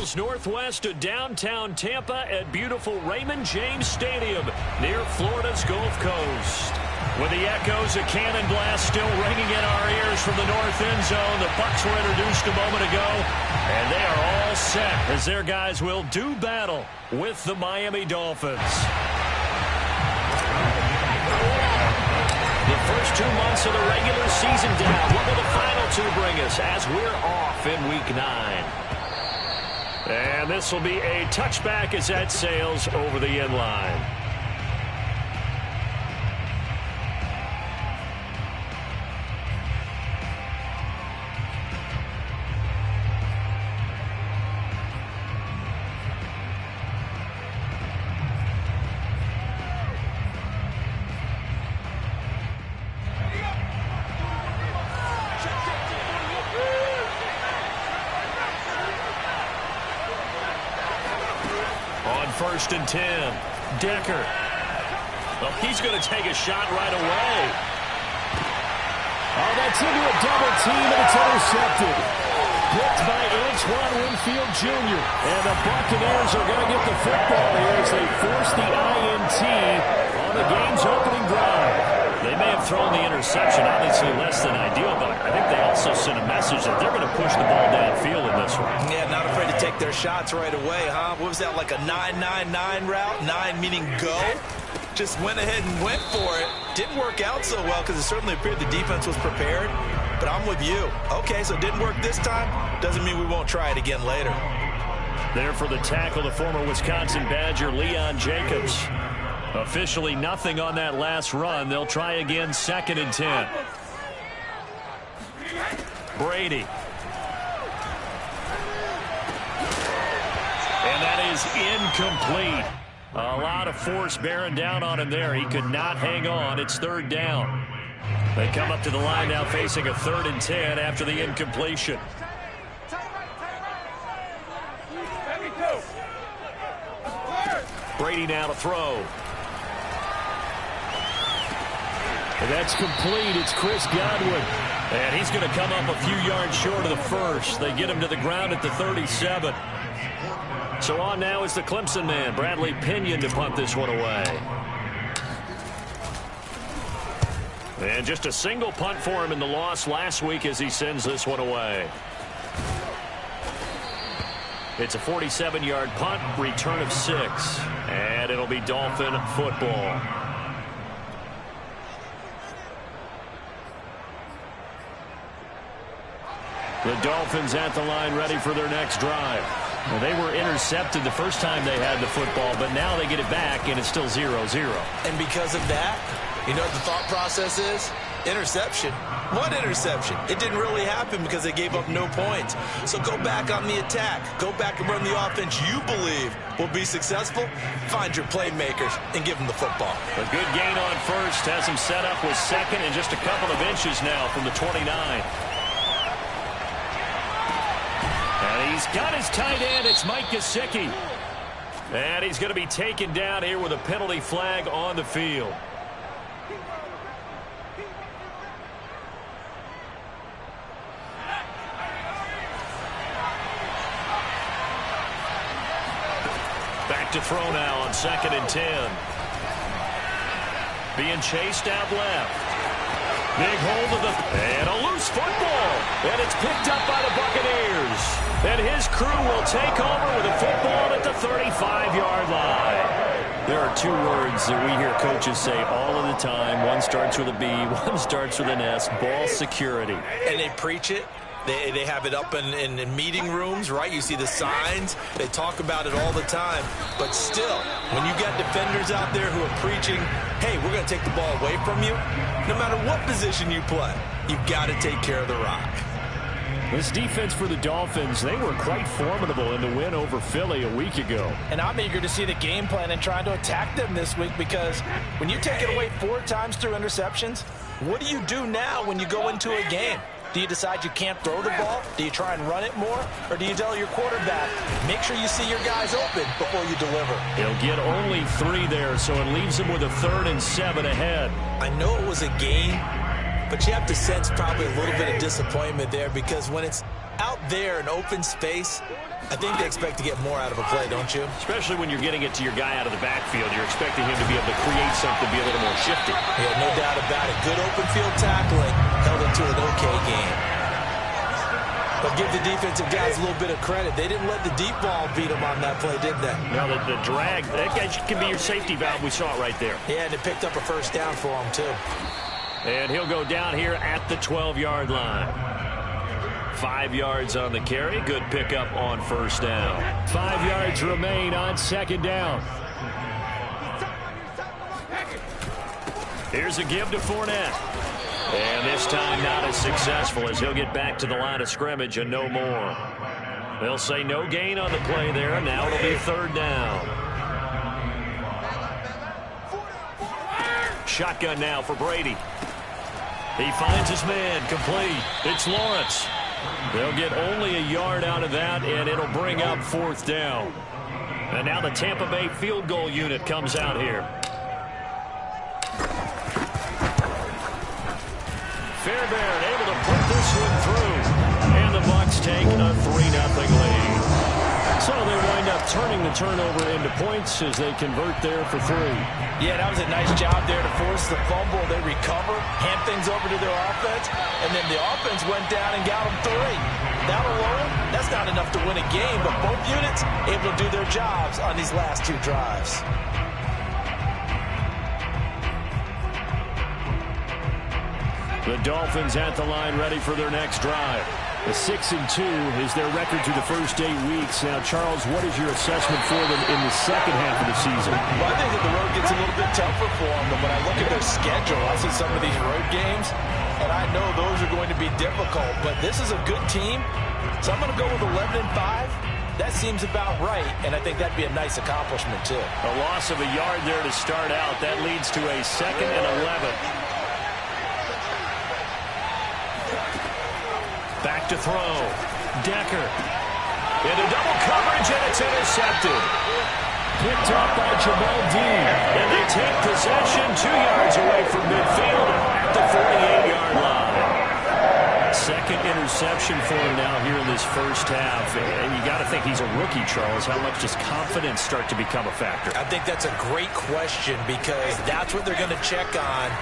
miles northwest of downtown Tampa at beautiful Raymond James Stadium near Florida's Gulf Coast. With the echoes of cannon blast still ringing in our ears from the north end zone, the Bucs were introduced a moment ago, and they are all set as their guys will do battle with the Miami Dolphins. The first 2 months of the regular season down. What will the final 2 bring us as we're off in Week 9? And this will be a touchback as that sails over the end line. First and 10. Decker. Well, he's going to take a shot right away. Oh, that's into a double team, and it's intercepted. Picked by Antoine Winfield Jr. And the Buccaneers are going to get the football here as they force the INT on the game's opening drive. They may have thrown the interception, obviously less than ideal, but I think they also sent a message that they're going to push the ball downfield in this one. Yeah, not afraid to take their shots right away, huh? What was that, like a 9-9-9 route? 9 meaning go? Just went ahead and went for it. Didn't work out so well because it certainly appeared the defense was prepared. But I'm with you. Okay, so it didn't work this time. Doesn't mean we won't try it again later. There for the tackle, the former Wisconsin Badger, Leon Jacobs. Officially nothing on that last run. They'll try again, 2nd and 10. Brady. And that is incomplete. A lot of force bearing down on him there. He could not hang on. It's 3rd down. They come up to the line now facing a 3rd and 10 after the incompletion. Brady now to throw. And that's complete. It's Chris Godwin. And he's going to come up a few yards short of the first. They get him to the ground at the 37. So on now is the Clemson man, Bradley Pinion, to punt this one away. And just a single punt for him in the loss last week as he sends this one away. It's a 47-yard punt, return of 6. And it'll be Dolphin football. The Dolphins at the line ready for their next drive. Well, they were intercepted the first time they had the football, but now they get it back, and it's still 0-0. And because of that, you know what the thought process is? Interception. What interception? It didn't really happen because they gave up no points. So go back on the attack. Go back and run the offense you believe will be successful. Find your playmakers and give them the football. A good gain on first. Has him set up with 2nd and just a couple of inches now from the 29. And he's got his tight end. It's Mike Gesicki. And he's going to be taken down here with a penalty flag on the field. Back to throw now on 2nd and 10. Being chased out left. Big hold of the... And a loose football. And it's picked up by the Buccaneers. And his crew will take over with a football at the 35-yard line. There are 2 words that we hear coaches say all of the time. One starts with a B, one starts with an S. Ball security. And they preach it. They have it up in meeting rooms, right? You see the signs. They talk about it all the time. But still, when you got defenders out there who are preaching, hey, we're going to take the ball away from you, no matter what position you play, you've got to take care of the rock. This defense for the Dolphins, they were quite formidable in the win over Philly a week ago. And I'm eager to see the game plan and trying to attack them this week, because when you take it away 4 times through interceptions, what do you do now when you go into a game? Do you decide you can't throw the ball? Do you try and run it more? Or do you tell your quarterback, make sure you see your guys open before you deliver? He'll get only 3 there, so it leaves him with a 3rd and 7 ahead. I know it was a game, but you have to sense probably a little bit of disappointment there because when it's out there in open space, I think they expect to get more out of a play, don't you? Especially when you're getting it to your guy out of the backfield. You're expecting him to be able to create something, be a little more shifty. Yeah, no doubt about it. Good open field tackling held it to an okay game. But give the defensive guys a little bit of credit. They didn't let the deep ball beat them on that play, did they? No, the drag, that can be your safety valve. We saw it right there. Yeah, and it picked up a first down for him, too. And he'll go down here at the 12-yard line. 5 yards on the carry. Good pickup on first down. 5 yards remain on second down. Here's a give to Fournette. And this time not as successful as he'll get back to the line of scrimmage and no more. They'll say no gain on the play there. Now it'll be third down. Shotgun now for Brady. He finds his man, complete. It's Lawrence. They'll get only a yard out of that, and it'll bring up fourth down. And now the Tampa Bay field goal unit comes out here. Fairbairn able to put this one through. And the Bucs take a 3-0 lead. So they wind up turning the turnover into points as they convert there for 3. Yeah, that was a nice job there to force the fumble. They recover, hand things over to their offense, and then the offense went down and got them 3. That alone, that's not enough to win a game, but both units able to do their jobs on these last 2 drives. The Dolphins at the line ready for their next drive. The 6-2 is their record through the first 8 weeks. Now, Charles, what is your assessment for them in the second half of the season? Well, I think that the road gets a little bit tougher for them, but when I look at their schedule, I see some of these road games, and I know those are going to be difficult, but this is a good team, so I'm going to go with 11-5. That seems about right, and I think that'd be a nice accomplishment, too. A loss of a yard there to start out. That leads to a 2nd and 11. Back to throw. Decker. Into double coverage, and it's intercepted. Picked up by Jamal Dean. And they take possession 2 yards away from midfield at the 48-yard line. Second interception for him now here in this first half. And you got to think he's a rookie, Charles. How much does confidence start to become a factor? I think that's a great question because that's what they're going to check on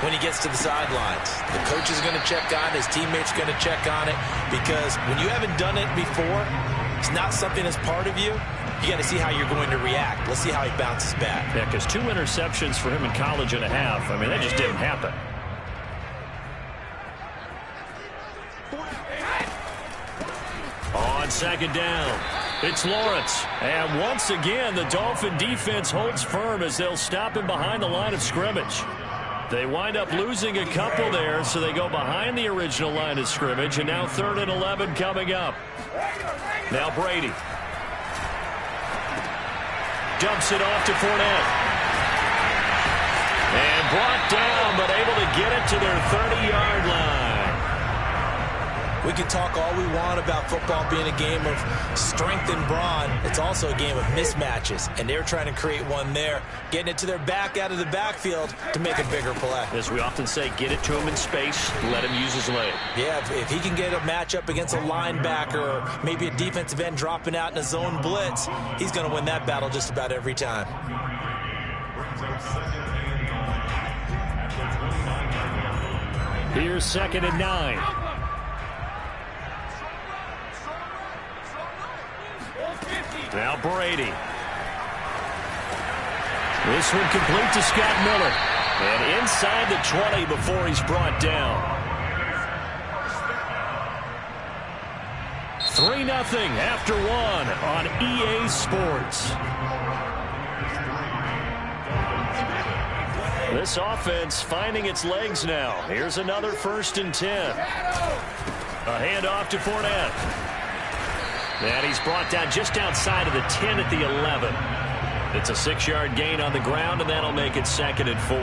when he gets to the sidelines. The coach is going to check on it. His teammates are going to check on it because when you haven't done it before, it's not something that's part of you. You got to see how you're going to react. Let's see how he bounces back. Yeah, because 2 interceptions for him in college and a half. I mean, that just didn't happen. On second down, it's Lawrence. And once again, the Dolphin defense holds firm as they'll stop him behind the line of scrimmage. They wind up losing a couple there, so they go behind the original line of scrimmage, and now 3rd and 11 coming up. Now Brady. Dumps it off to Fournette. And brought down, but able to get it to their 30-yard line. We can talk all we want about football being a game of strength and brawn. It's also a game of mismatches, and they're trying to create one there, getting it to their back out of the backfield to make a bigger play. As we often say, get it to him in space, let him use his leg. Yeah, if he can get a matchup against a linebacker or maybe a defensive end dropping out in a zone blitz, he's going to win that battle just about every time. Here's 2nd and 9. Now Brady. This one complete to Scott Miller. And inside the 20 before he's brought down. 3-0 after 1 on EA Sports. This offense finding its legs now. Here's another 1st and 10. A handoff to Fournette. And he's brought down just outside of the 10 at the 11. It's a 6-yard gain on the ground, and that'll make it 2nd and 4.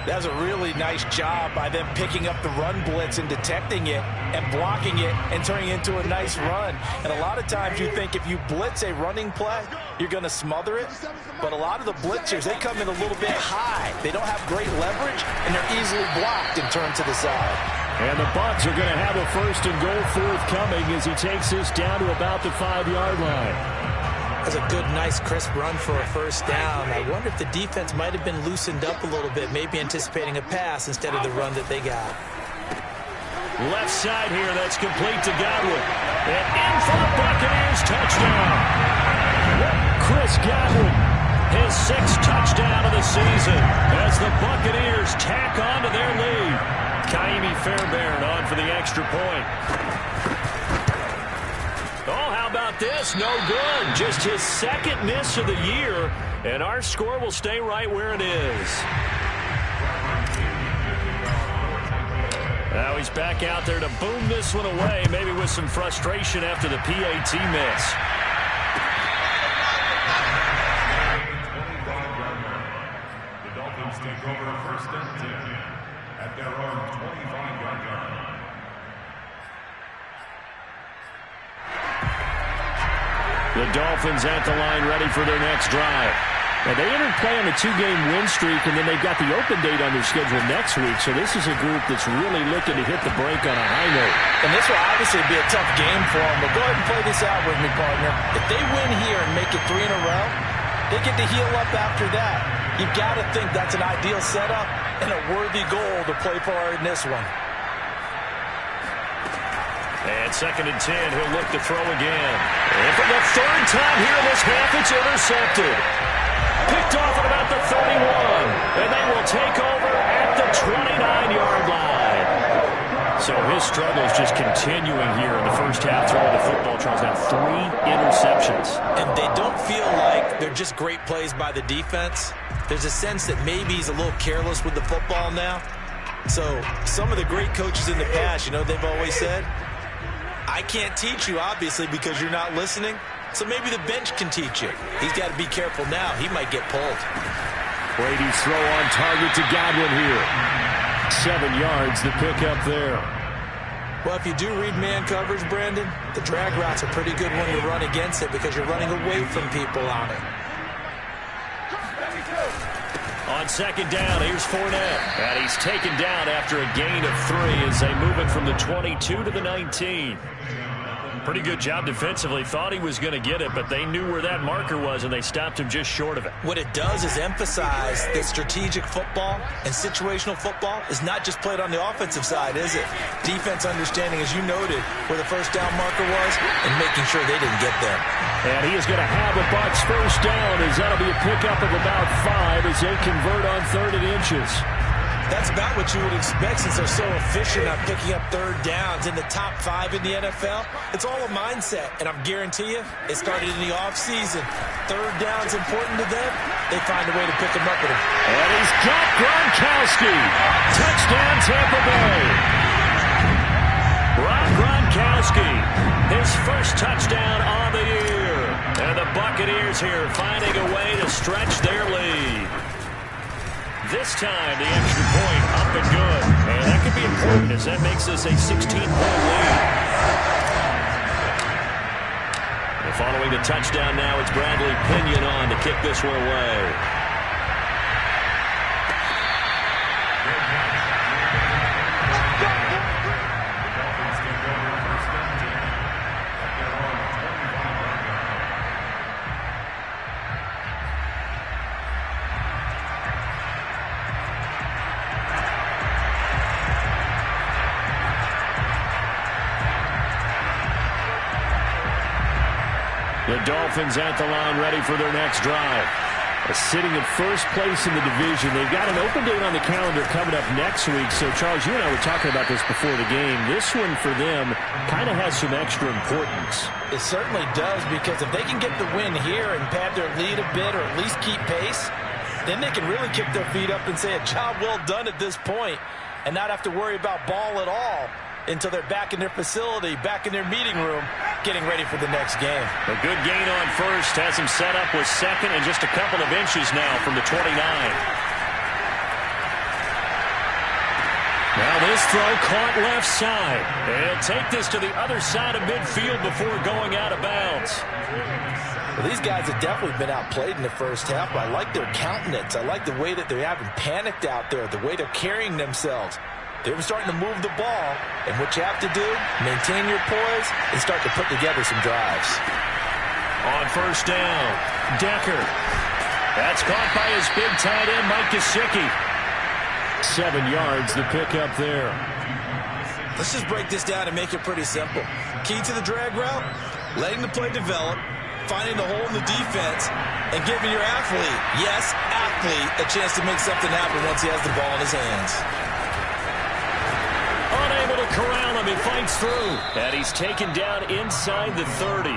That was a really nice job by them picking up the run blitz and detecting it and blocking it and turning it into a nice run. And a lot of times you think if you blitz a running play, you're going to smother it. But a lot of the blitzers, they come in a little bit high. They don't have great leverage, and they're easily blocked and turned to the side. And the Bucs are going to have a 1st and goal forthcoming as he takes this down to about the 5-yard line. That's a good, nice, crisp run for a 1st down. I wonder if the defense might have been loosened up a little bit, maybe anticipating a pass instead of the run that they got. Left side here, that's complete to Godwin. And in for the Buccaneers, touchdown. Chris Godwin, his 6th touchdown of the season as the Buccaneers tack on to their lead. Kaimi Fairbairn on for the extra point. Oh, how about this? No good. Just his 2nd miss of the year, and our score will stay right where it is. Now he's back out there to boom this one away, maybe with some frustration after the PAT miss. The Dolphins take over 1st and 10 at their own 25-yard line. The Dolphins at the line ready for their next drive. Now, they entered play on a 2-game win streak, and then they've got the open date on their schedule next week. So this is a group that's really looking to hit the break on a high note. And this will obviously be a tough game for them, but go ahead and play this out with me, partner. If they win here and make it 3 in a row, they get to heal up after that. You've got to think that's an ideal setup and a worthy goal to play for in this one. And 2nd and 10, he'll look to throw again. And for the 3rd time here in this half, it's intercepted. Picked off at about the 31. And they will take over at the 29-yard line. So his struggles just continuing here in the first half throwing the football. Charles now 3 interceptions. And they don't feel like they're just great plays by the defense. There's a sense that maybe he's a little careless with the football now. So some of the great coaches in the past, you know, they've always said, I can't teach you, obviously, because you're not listening. So maybe the bench can teach you. He's got to be careful now. He might get pulled. Brady's throw on target to Godwin here. 7 yards, the pickup there. Well, if you do read man coverage, Brandon, the drag route's a pretty good one to run against it because you're running away from people on it. On 2nd down, here's Fournette. And he's taken down after a gain of 3 as they move it from the 22 to the 19. Pretty good job defensively. Thought he was going to get it, but they knew where that marker was, and they stopped him just short of it. What it does is emphasize that strategic football and situational football is not just played on the offensive side, is it? Defense understanding, as you noted, where the 1st down marker was and making sure they didn't get there. And he is going to have a Bucs 1st down as that'll be a pickup of about 5 as they convert on 3rd and inches. That's about what you would expect since they're so efficient at picking up 3rd downs in the top 5 in the NFL. It's all a mindset, and I'm guarantee you, it started in the offseason. 3rd down's important to them. They find a way to pick them up with him. And he's got Gronkowski. Touchdown, Tampa Bay. Rob Gronkowski, his 1st touchdown on the year. And the Buccaneers here finding a way to stretch their lead. This time, the extra point up and good. And that could be important as that makes this a 16-point lead. And following the touchdown now, it's Bradley Pinion on to kick this one away. The Dolphins at the line ready for their next drive. Sitting in 1st place in the division. They've got an open date on the calendar coming up next week. So, Charles, you and I were talking about this before the game. This one for them kind of has some extra importance. It certainly does, because if they can get the win here and pad their lead a bit or at least keep pace, then they can really kick their feet up and say a job well done at this point and not have to worry about ball at all until they're back in their facility, back in their meeting room, getting ready for the next game. A good gain on 1st has him set up with 2nd and just a couple of inches now from the 29. Now this throw caught left side. And take this to the other side of midfield before going out of bounds. Well, these guys have definitely been outplayed in the first half, but I like their countenance. I like the way that they haven't panicked out there, the way they're carrying themselves. They're starting to move the ball, and what you have to do, maintain your poise and start to put together some drives. On first down, Decker. That's caught by his big tight end, Mike Gesicki. 7 yards, the pickup there. Let's just break this down and make it pretty simple. Key to the drag route, letting the play develop, finding the hole in the defense, and giving your athlete, yes, athlete, a chance to make something happen once he has the ball in his hands. Unable to corral him, he fights through. And he's taken down inside the 30.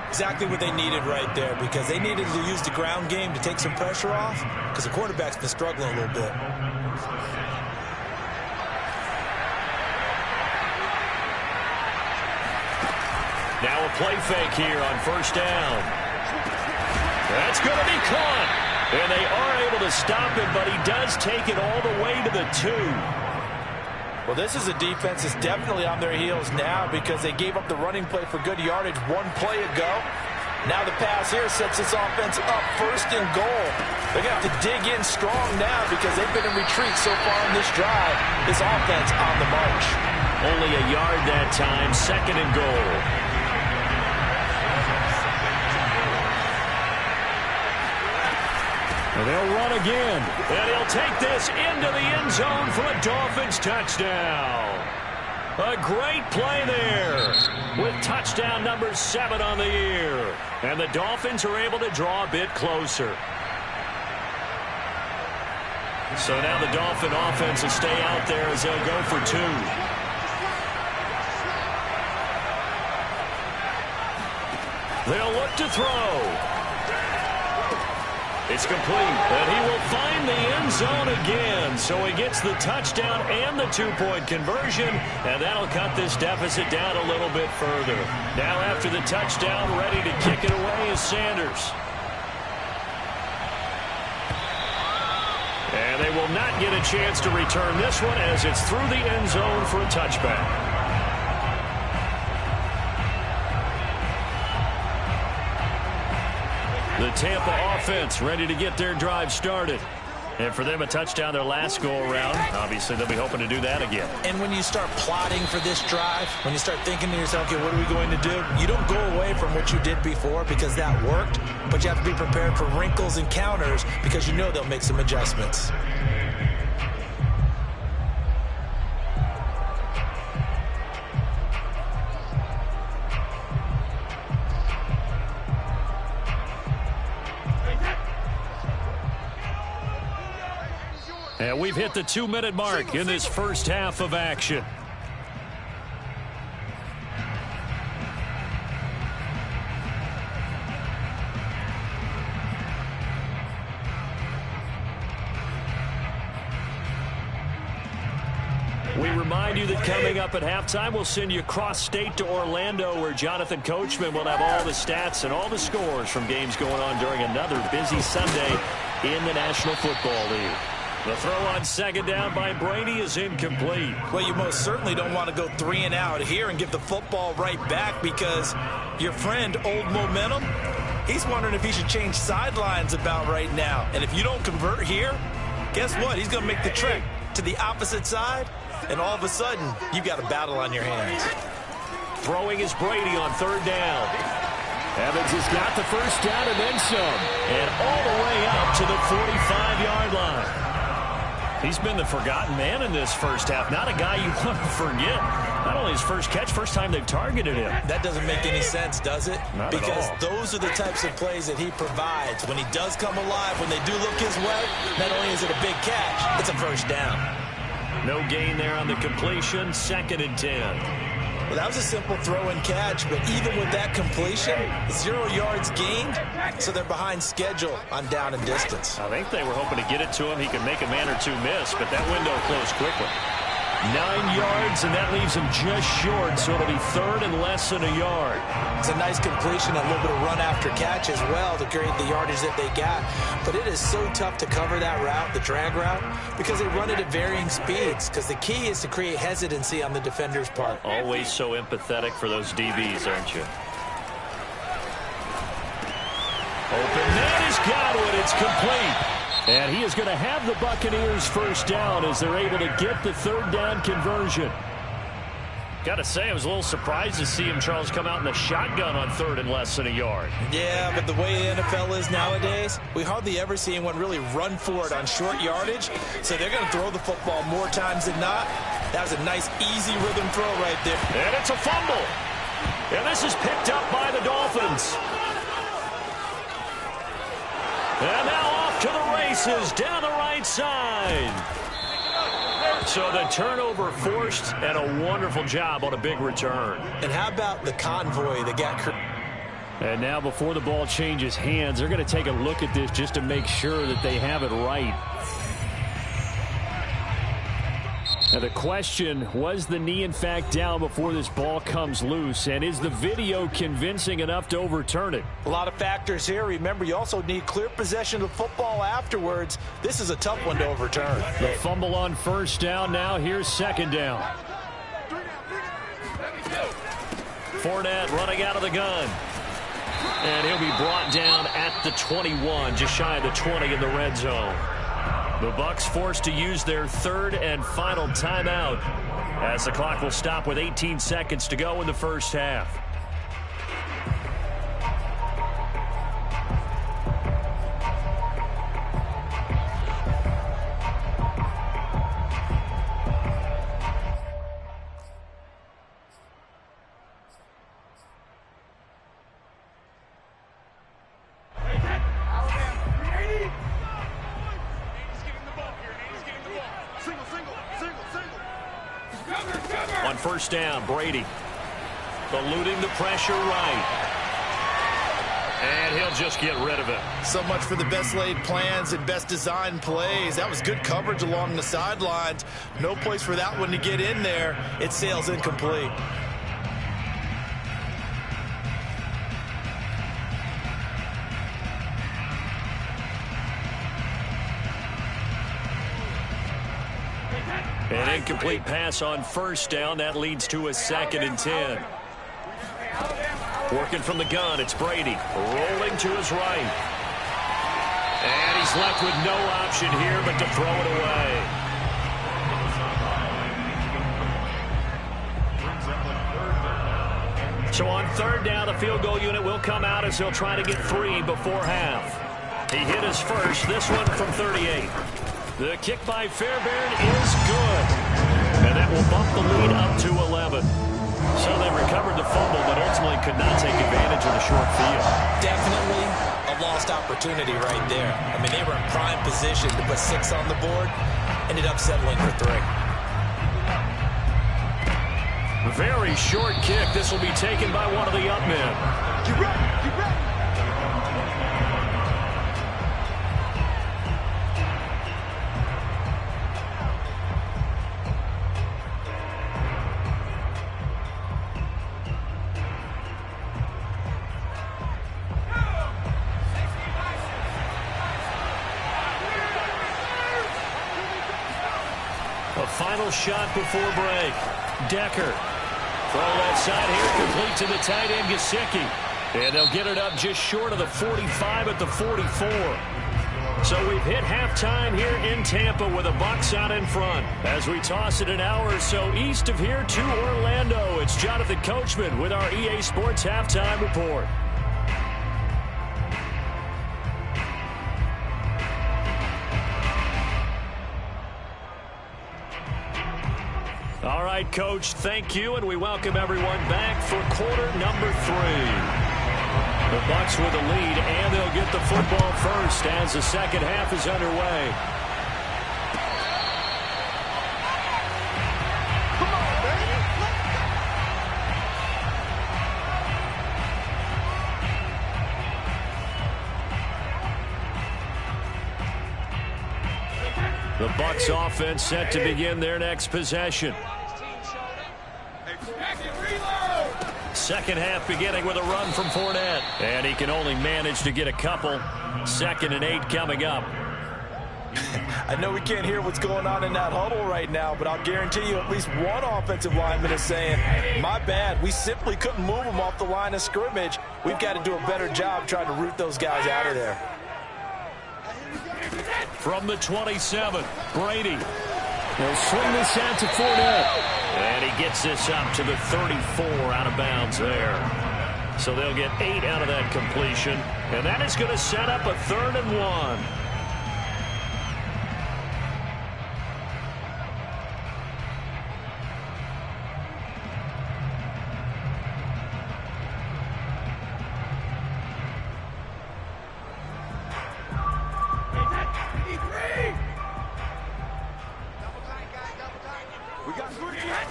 Exactly what they needed right there, because they needed to use the ground game to take some pressure off, because the quarterback's been struggling a little bit. Now a play fake here on first down. That's going to be caught. And they are able to stop him, but he does take it all the way to the 2. Well, this is a defense that's definitely on their heels now because they gave up the running play for good yardage one play ago. Now the pass here sets this offense up first and goal. They're going to have to dig in strong now because they've been in retreat so far in this drive. This offense on the march. Only a yard that time, second and goal. And they'll run again. And he'll take this into the end zone for a Dolphins touchdown. A great play there with touchdown number 7 on the year. And the Dolphins are able to draw a bit closer. So now the Dolphin offense will stay out there as they'll go for 2. They'll look to throw. It's complete, and he will find the end zone again. So he gets the touchdown and the 2-point conversion, and that'll cut this deficit down a little bit further. Now after the touchdown, ready to kick it away is Sanders. And they will not get a chance to return this one as it's through the end zone for a touchback. The Tampa offense ready to get their drive started. And for them, a touchdown their last go-around. Obviously, they'll be hoping to do that again. And when you start plotting for this drive, when you start thinking to yourself, okay, what are we going to do? You don't go away from what you did before because that worked, but you have to be prepared for wrinkles and counters because you know they'll make some adjustments. And we've hit the 2-minute mark in this first half of action. We remind you that coming up at halftime, we'll send you cross-state to Orlando, where Jonathan Coachman will have all the stats and all the scores from games going on during another busy Sunday in the National Football League. The throw on second down by Brady is incomplete. Well, you most certainly don't want to go 3 and out here and give the football right back because your friend, Old Momentum, he's wondering if he should change sidelines about right now. And if you don't convert here, guess what? He's going to make the trek to the opposite side, and all of a sudden, you've got a battle on your hands. Throwing is Brady on third down. Evans has got the first down and then some. And all the way up to the 45-yard line. He's been the forgotten man in this first half. Not a guy you want to forget. Not only his first catch, first time they've targeted him. That doesn't make any sense, does it? Not because at all. Those are the types of plays that he provides. When he does come alive, when they do look his way, not only is it a big catch, it's a first down. No gain there on the completion. 2nd and 10. Well, that was a simple throw and catch, but even with that completion, 0 yards gained, so they're behind schedule on down and distance. I think they were hoping to get it to him. He could make a man or two miss, but that window closed quickly. 9 yards, and that leaves him just short, so it'll be third and less than a yard. It's a nice completion, a little bit of run after catch as well to create the yardage that they got. But it is so tough to cover that route, the drag route, because they run it at varying speeds, because the key is to create hesitancy on the defender's part. Always so empathetic for those DBs, aren't you? Open man is Godwin. It's complete. And he is going to have the Buccaneers first down as they're able to get the third down conversion. Got to say, I was a little surprised to see him, Charles, come out in the shotgun on third and less than a yard. Yeah, but the way the NFL is nowadays, we hardly ever see anyone really run for it on short yardage. So they're going to throw the football more times than not. That was a nice, easy rhythm throw right there. And it's a fumble. And this is picked up by the Dolphins. And now off to the races down the right side. So the turnover forced, and a wonderful job on a big return. And how about the convoy that got... And now before the ball changes hands, they're going to take a look at this just to make sure that they have it right. Now the question, was the knee in fact down before this ball comes loose? And is the video convincing enough to overturn it? A lot of factors here. Remember, you also need clear possession of the football afterwards. This is a tough one to overturn. The fumble on first down. Now here's second down. Fournette running out of the gun. And he'll be brought down at the 21, just shy of the 20 in the red zone. The Bucs forced to use their third and final timeout as the clock will stop with 18 seconds to go in the first half. On first down, Brady eluding the pressure right. And he'll just get rid of it. So much for the best laid plans and best designed plays. That was good coverage along the sidelines. No place for that one to get in there. It sails incomplete. An incomplete pass on first down. That leads to a 2nd and 10. Working from the gun, it's Brady. Rolling to his right. And he's left with no option here but to throw it away. So on third down, the field goal unit will come out as they'll try to get 3 before half. He hit his first, this one from 38. The kick by Fairbairn is good. And that will bump the lead up to 11. So they recovered the fumble, but ultimately could not take advantage of the short field. Definitely a lost opportunity right there. I mean, they were in prime position to put 6 on the board. Ended up settling for 3. Very short kick. This will be taken by one of the up men. Get ready, get ready. A final shot before break. Decker. Throw that side here, complete to the tight end, Gesicki. And they'll get it up just short of the 45 at the 44. So we've hit halftime here in Tampa with the Bucs out in front. As we toss it an hour or so east of here to Orlando, it's Jonathan Coachman with our EA Sports Halftime Report. All right, Coach, thank you, and we welcome everyone back for quarter number 3. The Bucs with the lead, and they'll get the football first as the second half is underway. Come on, baby. Let's go. The Bucs offense set to begin their next possession. Second half beginning with a run from Fournette. And he can only manage to get a couple. 2nd and 8 coming up. I know we can't hear what's going on in that huddle right now, but I'll guarantee you at least one offensive lineman is saying, my bad, we simply couldn't move them off the line of scrimmage. We've got to do a better job trying to root those guys out of there. From the 27, Brady. They'll swing this out to Fournette. And he gets this up to the 34 out of bounds there. So they'll get 8 out of that completion. And that is going to set up a 3rd and 1.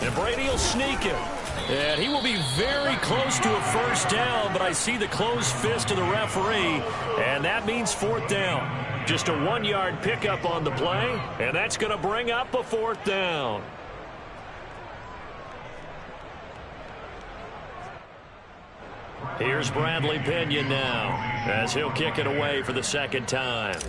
And Brady will sneak it. And he will be very close to a first down, but I see the closed fist of the referee, and that means 4th down. Just a 1-yard pickup on the play, and that's going to bring up a 4th down. Here's Bradley Pinion now, as he'll kick it away for the 2nd time.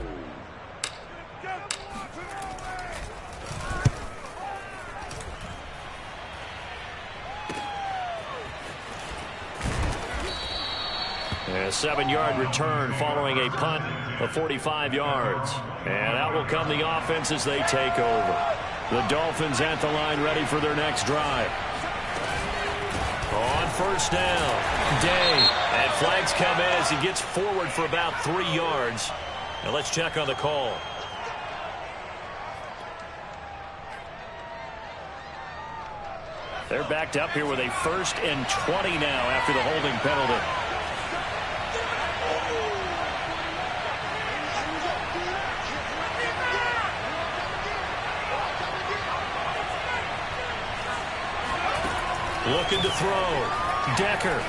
A 7-yard return following a punt of 45 yards. And out will come the offense as they take over. The Dolphins at the line ready for their next drive. On first down, Day. And flags come in as he gets forward for about 3 yards. Now let's check on the call. They're backed up here with a 1st and 20 now after the holding penalty. Looking to throw. Decker.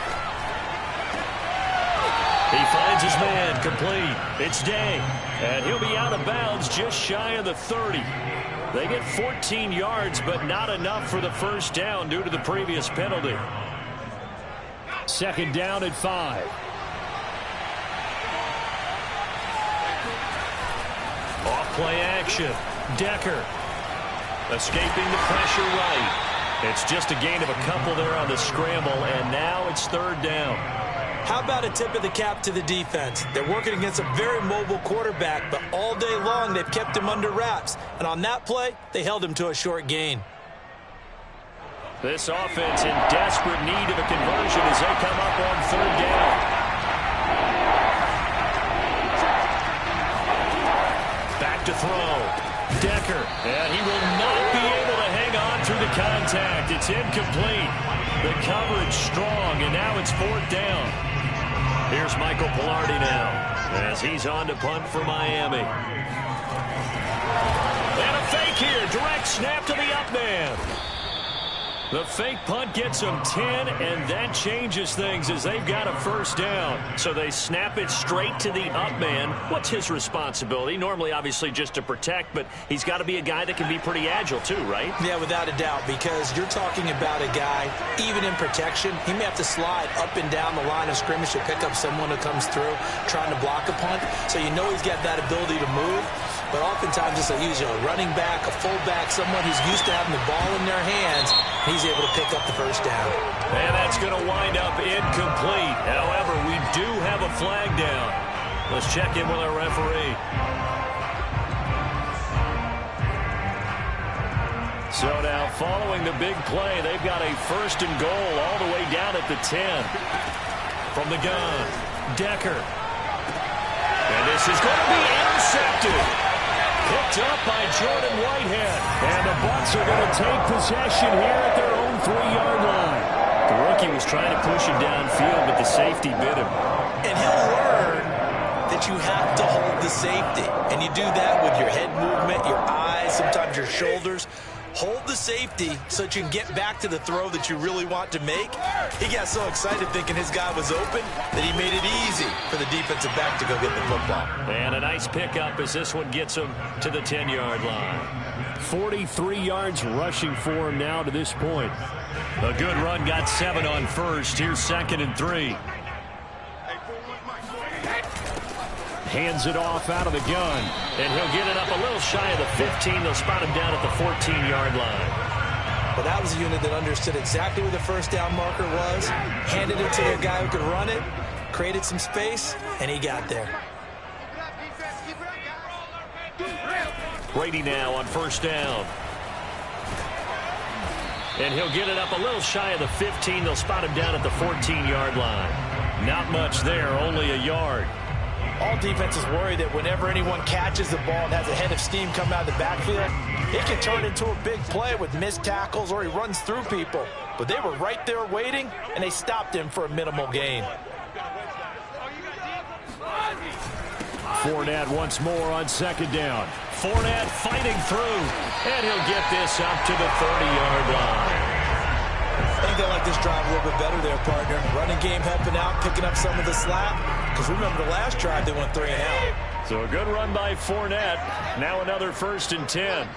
He finds his man. Complete. It's Day. And he'll be out of bounds just shy of the 30. They get 14 yards, but not enough for the first down due to the previous penalty. 2nd down at 5. Off play action. Decker. Escaping the pressure right. It's just a gain of a couple there on the scramble, and now it's 3rd down. How about a tip of the cap to the defense? They're working against a very mobile quarterback, but all day long they've kept him under wraps. And on that play, they held him to a short gain. This offense in desperate need of a conversion as they come up on 3rd down. Back to throw. Decker, and he will not be able to hang on through the contact. It's incomplete. The coverage strong, and now it's 4th down. Here's Michael Pilardi now, as he's on to punt for Miami. And a fake here. Direct snap to the up man. The fake punt gets them 10, and that changes things as they've got a first down. So they snap it straight to the up man. What's his responsibility? Normally, obviously, just to protect, but he's got to be a guy that can be pretty agile too, right? Yeah, without a doubt, because you're talking about a guy, even in protection, he may have to slide up and down the line of scrimmage to pick up someone who comes through trying to block a punt. So you know he's got that ability to move. But oftentimes it's usually a running back, a fullback, someone who's used to having the ball in their hands. He's able to pick up the first down. And that's going to wind up incomplete. However, we do have a flag down. Let's check in with our referee. So now following the big play, they've got a 1st and goal all the way down at the 10. From the gun, Decker. And this is going to be intercepted. Picked up by Jordan Whitehead. And the Bucs are going to take possession here at their own 3-yard line. The rookie was trying to push him downfield, but the safety bit him. And he'll learn that you have to hold the safety. And you do that with your head movement, your eyes, sometimes your shoulders. hold the safety so that you can get back to the throw that you really want to make. He got so excited thinking his guy was open that he made it easy for the defensive back to go get the football. And a nice pickup as this one gets him to the 10-yard line. 43 yards rushing for him now to this point. A good run got 7 on first. Here's 2nd and 3. Hands it off out of the gun. And he'll get it up a little shy of the 15. They'll spot him down at the 14-yard line. Well, that was a unit that understood exactly where the first down marker was, handed it to their guy who could run it, created some space, and he got there. Brady now on first down. And he'll get it up a little shy of the 15. They'll spot him down at the 14-yard line. Not much there, only a yard. All defenses worry that whenever anyone catches the ball and has a head of steam come out of the backfield, it can turn into a big play with missed tackles or he runs through people. But they were right there waiting, and they stopped him for a minimal gain. Fournette once more on 2nd down. Fournette fighting through, and he'll get this up to the 30-yard line. I think they like this drive a little bit better there, partner. Running game helping out, picking up some of the slack. Because remember the last drive, they went 3 and out. So a good run by Fournette. Now another 1st and 10.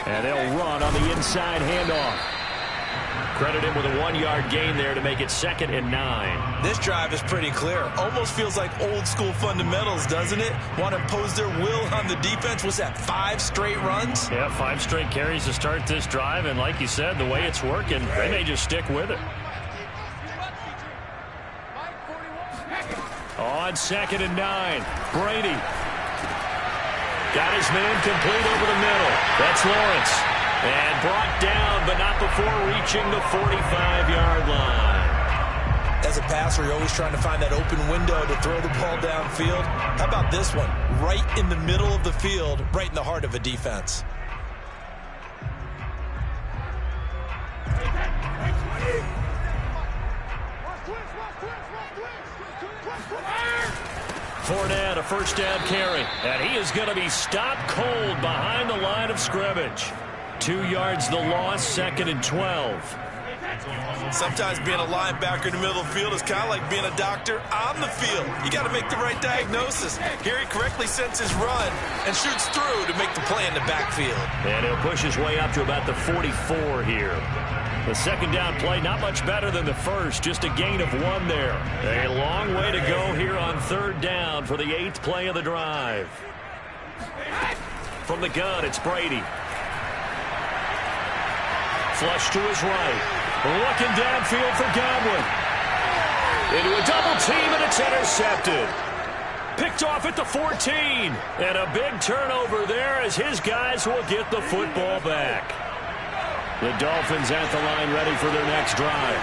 And they'll run on the inside handoff. Credit him with a 1-yard gain there to make it 2nd and 9. This drive is pretty clear. Almost feels like old school fundamentals, doesn't it? Want to impose their will on the defense. Was that 5 straight runs? Yeah, 5 straight carries to start this drive. And like you said, the way it's working, they may just stick with it. On 2nd and 9, Brady. Got his man complete over the middle. That's Lawrence. And brought down, but not before reaching the 45-yard line. As a passer, you're always trying to find that open window to throw the ball downfield. How about this one? Right in the middle of the field, right in the heart of a defense. Fournette, a first down carry. And he is going to be stopped cold behind the line of scrimmage. 2 yards the loss, 2nd and 12. Sometimes being a linebacker in the middle of the field is kind of like being a doctor on the field. You got to make the right diagnosis. Here he correctly sends his run and shoots through to make the play in the backfield. And he'll push his way up to about the 44 here. The 2nd down play, not much better than the first, just a gain of 1 there. A long way to go here on 3rd down for the 8th play of the drive. From the gun, it's Brady. Flush to his right. Looking downfield for Godwin. Into a double team, and it's intercepted. Picked off at the 14. And a big turnover there as his guys will get the football back. The Dolphins at the line ready for their next drive.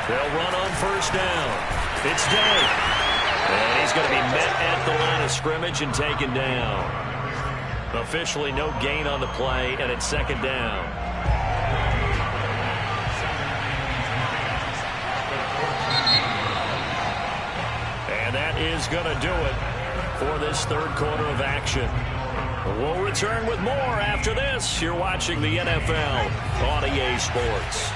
They'll run on first down. It's Day. And he's going to be met at the line of scrimmage and taken down. Officially no gain on the play, and it's 2nd down. And that is going to do it for this 3rd quarter of action. We'll return with more after this. You're watching the NFL on EA Sports.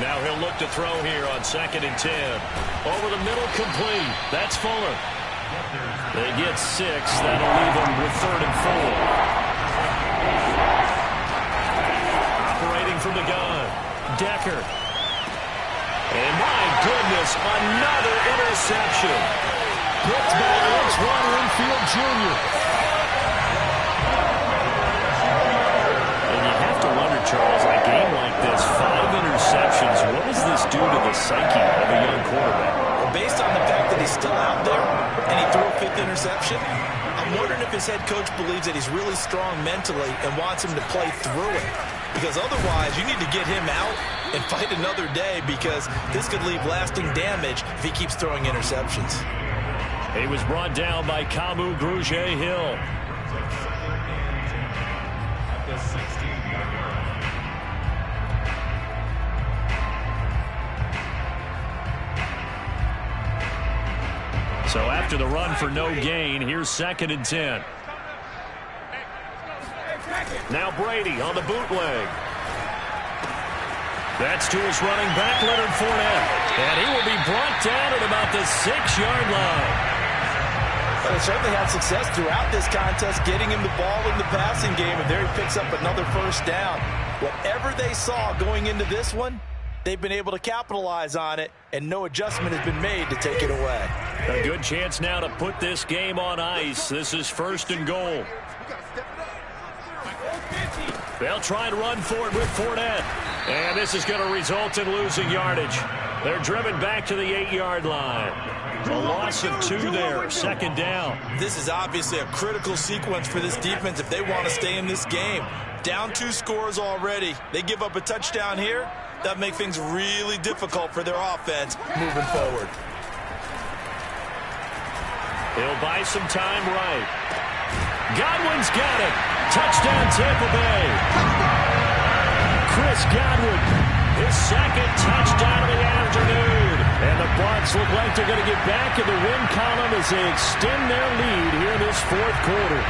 Now he'll look to throw here on 2nd and 10. Over the middle, complete. That's Fuller. They get 6. That'll leave them with 3rd and 4. Operating from the gun. Decker. And my goodness, another interception. Picked by Antoine Winfield Jr. And you have to wonder, Charles, in a game like this, 5 interceptions, what does this do to the psyche of a young quarterback? Well, based on the fact that he's still out there and he threw a 5th interception, I'm wondering if his head coach believes that he's really strong mentally and wants him to play through it. Because otherwise, you need to get him out and fight another day, because this could leave lasting damage if he keeps throwing interceptions. He was brought down by Kamu Grugier-Hill. So after the run for no gain, here's 2nd and 10. Now Brady on the bootleg. That's to his running back, Leonard Fournette. And he will be brought down at about the 6-yard line. Well, they certainly had success throughout this contest getting him the ball in the passing game, and there he picks up another first down. Whatever they saw going into this one, they've been able to capitalize on it, and no adjustment has been made to take it away. A good chance now to put this game on ice. This is 1st and goal. They'll try and run for it with Fournette. And this is going to result in losing yardage. They're driven back to the 8-yard line. A loss of 2 there, 2nd down. This is obviously a critical sequence for this defense if they want to stay in this game. Down 2 scores already. They give up a touchdown here. That makes things really difficult for their offense moving forward. He'll buy some time right. Godwin's got it. Touchdown, Tampa Bay. Chris Godwin, his 2nd touchdown of the afternoon. And the Bucs look like they're going to get back in the win column as they extend their lead here in this 4th quarter.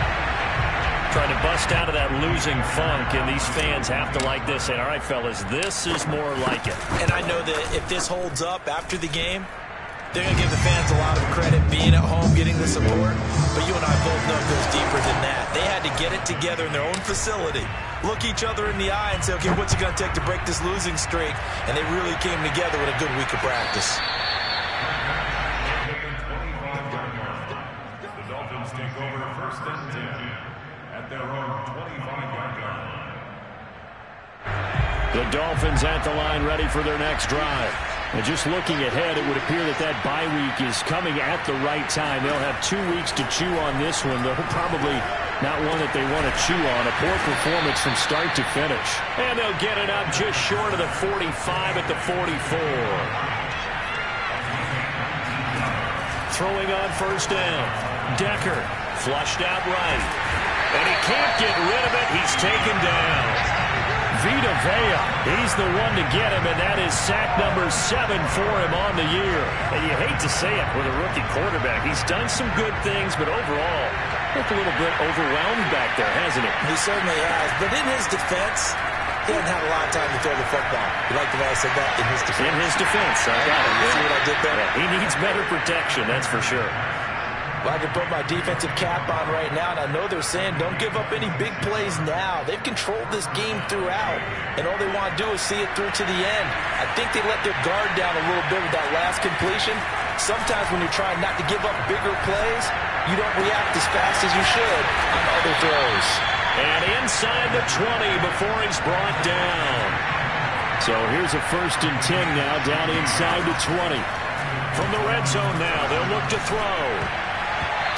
Trying to bust out of that losing funk, and these fans have to like this. And all right, fellas, this is more like it. And I know that if this holds up after the game, they're going to give the fans a lot of credit being at home, getting the support. But you and I both know it goes deeper than that. They had to get it together in their own facility, look each other in the eye and say, okay, what's it going to take to break this losing streak? And they really came together with a good week of practice. The Dolphins take over 1st and 10 at their own 25-yard line. The Dolphins at the line, ready for their next drive. And just looking ahead, it would appear that that bye week is coming at the right time. They'll have 2 weeks to chew on this one. They'll probably not one that they want to chew on. A poor performance from start to finish. And they'll get it up just short of the 45 at the 44. Throwing on 1st down. Decker flushed out right. And he can't get rid of it. He's taken down. Vita Vea, he's the one to get him, and that is sack number 7 for him on the year. And you hate to say it with a rookie quarterback. He's done some good things, but overall, looked a little bit overwhelmed back there, hasn't he? He certainly has. But in his defense, he hasn't had a lot of time to throw the football. You like the way I said that? In his defense. In his defense, I got it. You see what I did there? Yeah, he needs better protection, that's for sure. Well, I can put my defensive cap on right now, and I know they're saying don't give up any big plays now. They've controlled this game throughout, and all they want to do is see it through to the end. I think they let their guard down a little bit with that last completion. Sometimes when you're trying not to give up bigger plays, you don't react as fast as you should on other throws. And inside the 20 before he's brought down. So here's a 1st and 10 now, down inside the 20. From the red zone now, they'll look to throw.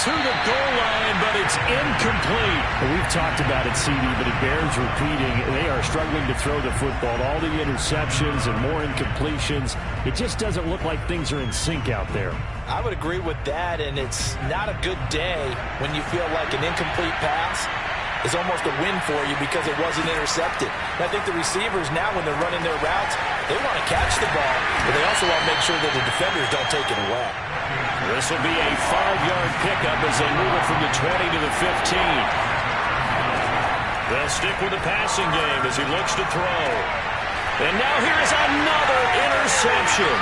To the goal line, but it's incomplete. Well, we've talked about it, CD, but it bears repeating. They are struggling to throw the football. All the interceptions and more incompletions. It just doesn't look like things are in sync out there. I would agree with that, and it's not a good day when you feel like an incomplete pass is almost a win for you because it wasn't intercepted. And I think the receivers now, when they're running their routes, they want to catch the ball, but they also want to make sure that the defenders don't take it away. This will be a 5-yard pickup as they move it from the 20 to the 15. They'll stick with the passing game as he looks to throw. And now here's another interception.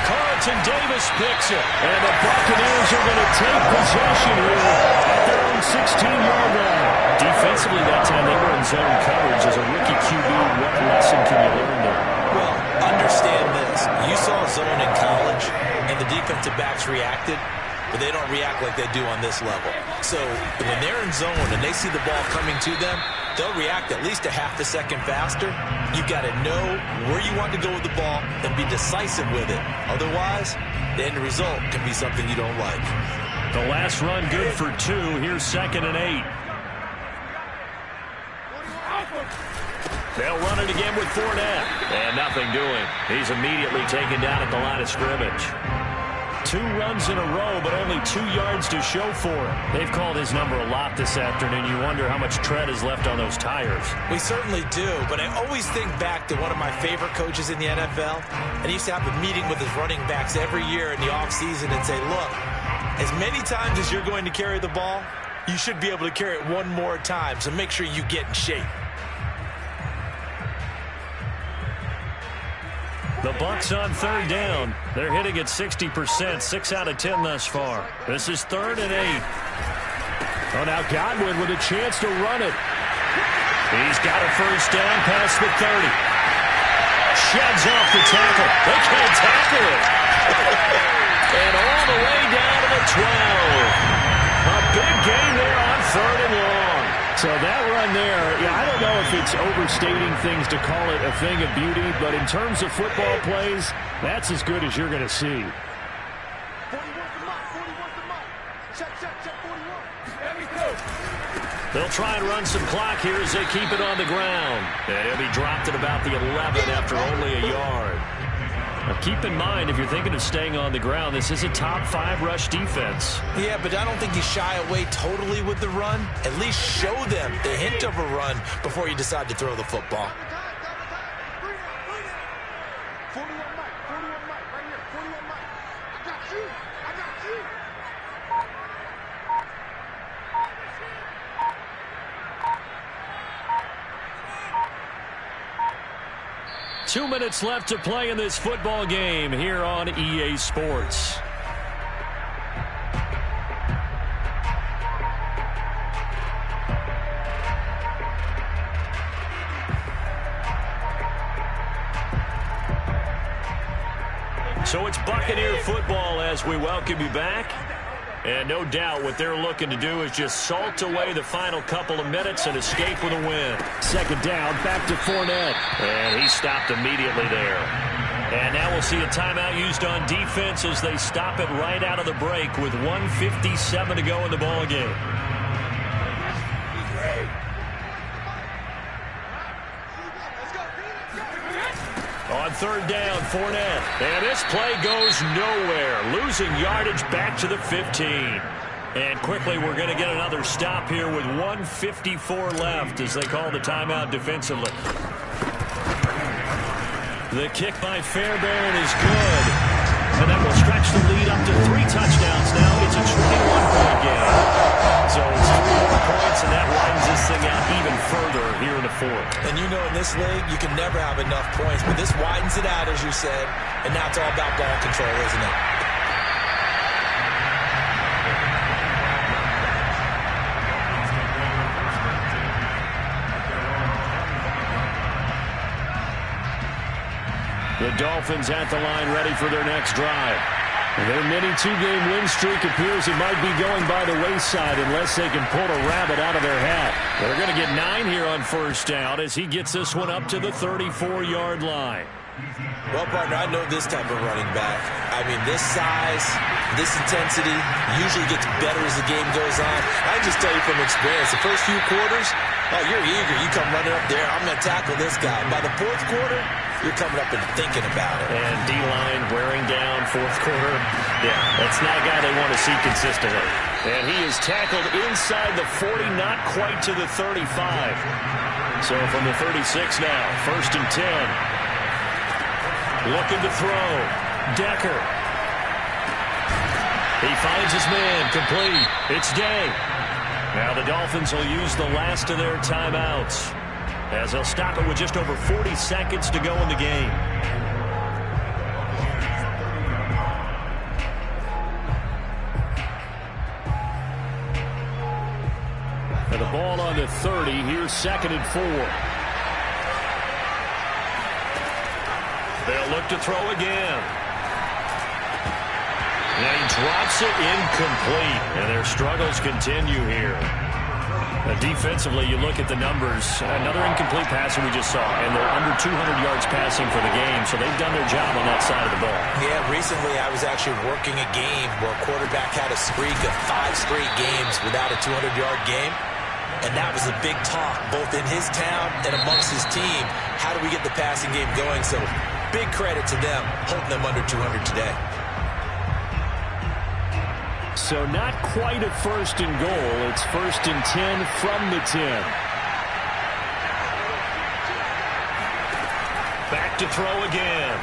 Carlton Davis picks it. And the Buccaneers are going to take possession here at their own 16-yard line. Defensively that time they were in zone coverage. As a rookie QB, what lesson can you learn there? Well, understand this. You saw zone in college, and the defensive backs reacted, but they don't react like they do on this level. So when they're in zone and they see the ball coming to them, they'll react at least a half a second faster. You've got to know where you want to go with the ball and be decisive with it. Otherwise, the end result can be something you don't like. The last run good for 2. Here's 2nd and 8. They'll run it again with Fournette. And nothing doing. He's immediately taken down at the line of scrimmage. 2 runs in a row, but only 2 yards to show for him. They've called his number a lot this afternoon. You wonder how much tread is left on those tires. We certainly do, but I always think back to one of my favorite coaches in the NFL. And he used to have a meeting with his running backs every year in the offseason and say, look, As many times as you're going to carry the ball, you should be able to carry it one more time, so make sure you get in shape. The Bucs on third down. They're hitting at 60%, 6 out of 10 thus far. This is 3rd and 8. Oh, now Godwin with a chance to run it. He's got a first down past the 30. Sheds off the tackle. They can't tackle it. And all the way down to the 12. A big gain there on 3rd and long. So that run there, I don't know if it's overstating things to call it a thing of beauty, but in terms of football plays, that's as good as you're going to see. 41 the mark, 41 the mark. Check, 41. There we go. They'll try and run some clock here as they keep it on the ground. And he'll be dropped at about the 11 after only a yard. Now keep in mind, if you're thinking of staying on the ground, this is a top 5 rush defense. Yeah, but I don't think you shy away totally with the run. At least show them the hint of a run before you decide to throw the football. 41 Mike, right here, 41 Mike. I got you. I got you. 2 minutes left to play in this football game here on EA Sports. So it's Buccaneer football as we welcome you back. And no doubt what they're looking to do is just salt away the final couple of minutes and escape with a win. Second down, back to Fournette. And he stopped immediately there. And now we'll see a timeout used on defense as they stop it right out of the break with 1:57 to go in the ball game. On third down, Fournette. And this play goes nowhere. Losing yardage back to the 15. And quickly, we're going to get another stop here with 1:54 left as they call the timeout defensively. The kick by Fairbairn is good. And that will stretch the lead up to 3 touchdowns now. It's a 21-point game. So it's 3 more points, and that widens this thing out even further here in the 4th. And you know in this league, you can never have enough points. But this widens it out, as you said. And now it's all about ball control, isn't it? The Dolphins at the line ready for their next drive. Their mini 2-game win streak appears it might be going by the wayside unless they can pull a rabbit out of their hat. They're going to get 9 here on first down as he gets this one up to the 34-yard line. Well, partner, I know this type of running back. I mean, this size, this intensity usually gets better as the game goes on. I just tell you from experience, the first few quarters, oh, you're eager. You come running up there, I'm going to tackle this guy. By the 4th quarter, you're coming up and thinking about it. And D-line wearing down 4th quarter. Yeah, that's not a guy they want to see consistently. And he is tackled inside the 40, not quite to the 35. So from the 36 now, 1st and 10. Looking to throw. Decker. He finds his man. Complete. It's Day. Now the Dolphins will use the last of their timeouts as they'll stop it with just over 40 seconds to go in the game. And the ball on the 30. Here's 2nd and 4. They'll look to throw again. And he drops it incomplete. And their struggles continue here. Defensively, you look at the numbers. Another incomplete pass that we just saw. And they're under 200 yards passing for the game. So they've done their job on that side of the ball. Yeah, recently I was actually working a game where a quarterback had a streak of 5 straight games without a 200-yard game. And that was a big talk, both in his town and amongst his team. How do we get the passing game going? So big credit to them, holding them under 200 today. So not quite a 1st and goal. It's 1st and 10 from the 10. Back to throw again.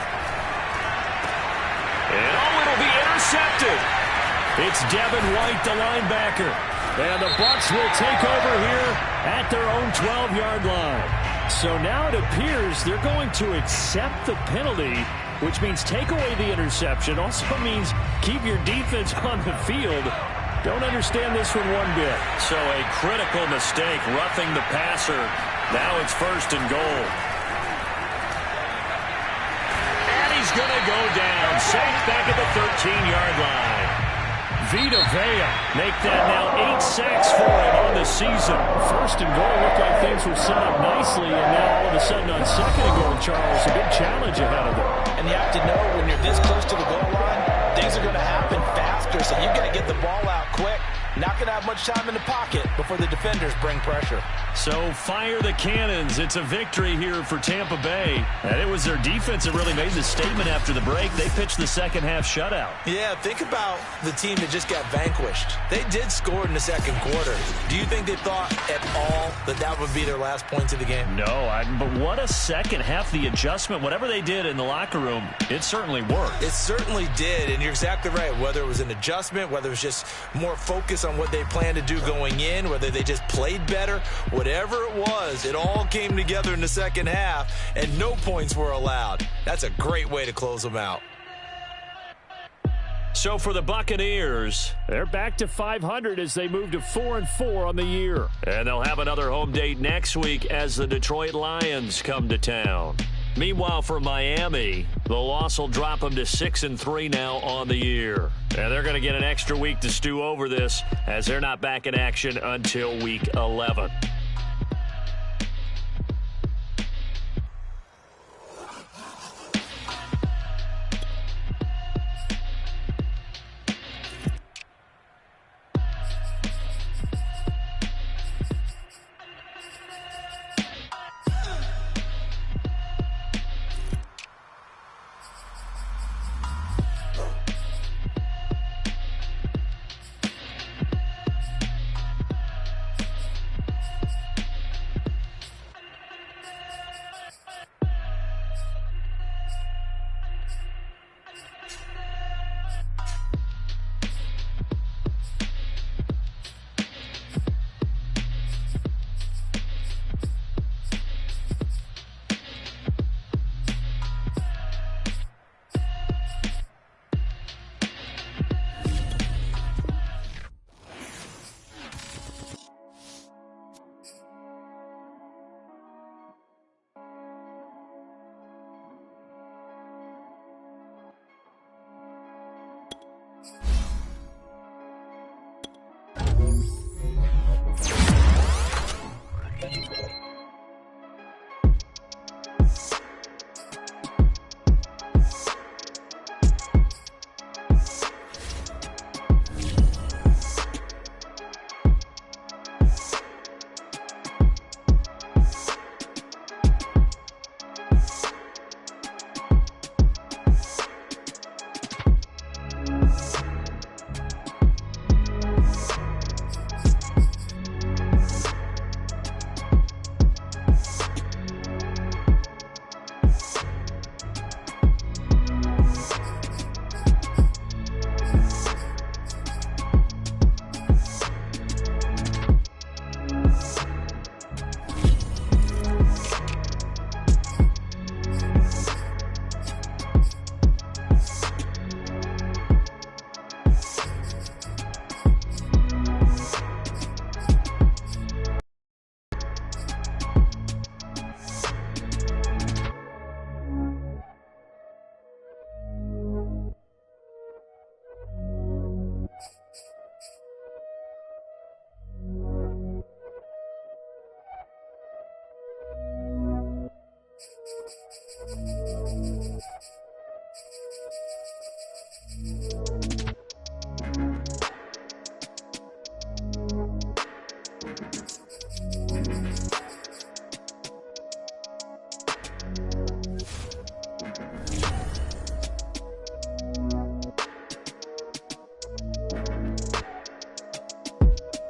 And it'll be intercepted. It's Devin White, the linebacker. And the Bucs will take over here at their own 12-yard line. So now it appears they're going to accept the penalty, which means take away the interception. Also means keep your defense on the field. Don't understand this one one bit. So a critical mistake, roughing the passer. Now it's 1st and goal. And he's going to go down. Sacked back at the 13-yard line. Vita Vea make that now 8 sacks for him on the season. 1st and goal looked like things were set up nicely, and now all of a sudden on 2nd and goal, Charles, a big challenge ahead of them. And you have to know when you're this close to the goal line, things are going to happen faster, so you got to get the ball out quick. Not going to have much time in the pocket before the defenders bring pressure. So fire the cannons. It's a victory here for Tampa Bay. And it was their defense that really made the statement after the break. They pitched the second-half shutout. Yeah, think about the team that just got vanquished. They did score in the 2nd quarter. Do you think they thought at all that that would be their last points of the game? No, but what a second half. The adjustment, whatever they did in the locker room, it certainly worked. It certainly did, and you're exactly right. Whether it was an adjustment, whether it was just more focus on what they planned to do going in, whether they just played better, whatever it was, it all came together in the 2nd half, and no points were allowed. That's a great way to close them out. So for the Buccaneers, they're back to 500 as they move to 4-4 on the year. And they'll have another home date next week as the Detroit Lions come to town. Meanwhile, for Miami, the loss will drop them to 6-3 now on the year. And they're going to get an extra week to stew over this as they're not back in action until week 11.